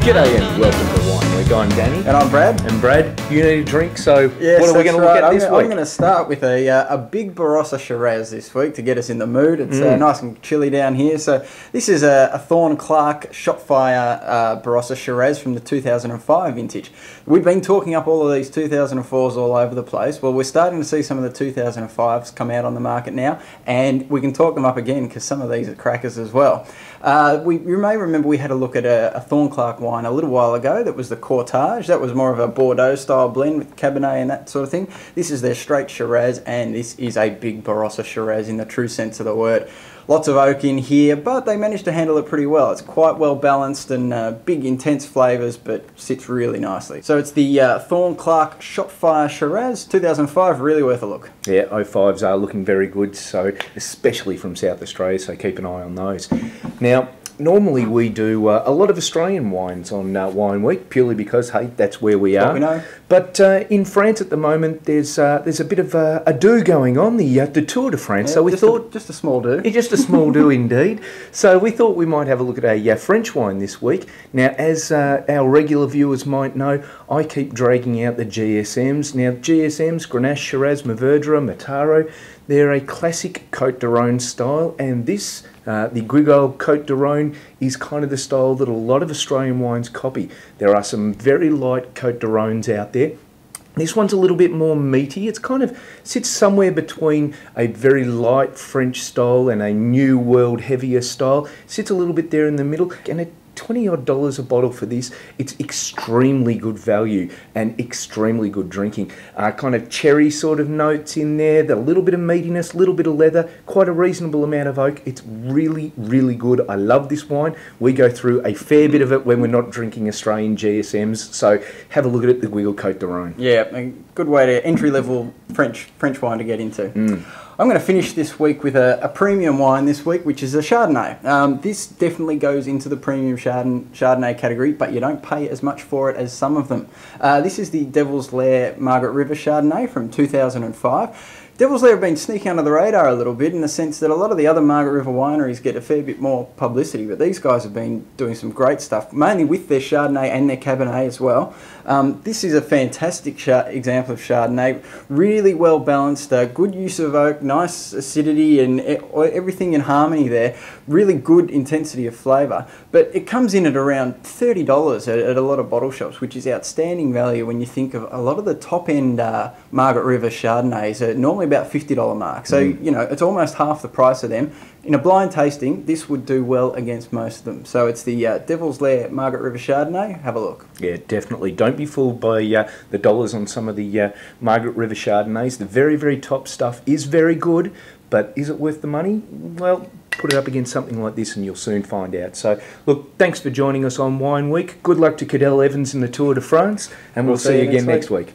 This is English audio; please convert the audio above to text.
G'day and welcome to Wine Week. I'm Danny. And I'm Brad. And Brad, you need a drink, so yes, what are we going to look at this week? I'm going to start with a big Barossa shiraz this week to get us in the mood. It's nice and chilly down here. So this is a Thorn Clark Shopfire Barossa shiraz from the 2005 vintage. We've been talking up all of these 2004s all over the place. Well, we're starting to see some of the 2005s come out on the market now, and we can talk them up again because some of these are crackers as well. You may remember we had a look at a Thorn Clark wine a little while ago that was the Cortage. That was more of a Bordeaux style blend with Cabernet and that sort of thing. This is their straight Shiraz, and this is a big Barossa Shiraz in the true sense of the word. Lots of oak in here, but they managed to handle it pretty well. It's quite well balanced and big intense flavours, but sits really nicely. So it's the Thorn Clark Shopfire Shiraz 2005, really worth a look. Yeah, 05s are looking very good, so especially from South Australia, so keep an eye on those. Now, normally we do a lot of Australian wines on Wine Week, purely because, hey, that's where we are. What we know. But in France at the moment, there's a bit of a do going on, the Tour de France. Yeah, so we thought just a small do. Just a small do indeed. So we thought we might have a look at a French wine this week. Now, as our regular viewers might know, I keep dragging out the GSMs. Now, GSMs, Grenache, Shiraz, Mourvedre, Mataro, they're a classic Côte de Rhône style, and this, the Grigol Côte de Rhône, is kind of the style that a lot of Australian wines copy. There are some very light Côte de Rhônes out there. This one's a little bit more meaty. It's kind of sits somewhere between a very light French style and a New World heavier style. Sits a little bit there in the middle, and at $20 odd a bottle for this, it's extremely good value and extremely good drinking. Kind of cherry sort of notes in there, a little bit of meatiness, a little bit of leather, quite a reasonable amount of oak. It's really, really good. I love this wine. We go through a fair bit of it when we're not drinking Australian GSMs, so have a look at it, the Grigol Côte de Rhône. Yeah, a good way to entry-level French wine to get into. I'm going to finish this week with a premium wine this week, which is a Chardonnay. This definitely goes into the premium Chardonnay category, but you don't pay as much for it as some of them. This is the Devil's Lair Margret River Chardonnay from 2005. Devil's Lair have been sneaking under the radar a little bit in the sense that a lot of the other Margret River wineries get a fair bit more publicity, but these guys have been doing some great stuff, mainly with their Chardonnay and their Cabernet as well. This is a fantastic example of Chardonnay, really well balanced, good use of oak, nice acidity and everything in harmony there, really good intensity of flavour, but it comes in at around $30 at a lot of bottle shops, which is outstanding value when you think of a lot of the top-end Margret River Chardonnays are normally about $50 mark. So, you know, it's almost half the price of them. In a blind tasting, this would do well against most of them. So it's the Devil's Lair Margret River Chardonnay. Have a look. Yeah, definitely. Don't be fooled by the dollars on some of the Margret River Chardonnays. The very, very top stuff is very good, but is it worth the money? Well, put it up against something like this and you'll soon find out. So, look, thanks for joining us on Wine Week. Good luck to Cadell Evans in the Tour de France, and we'll see you again next week.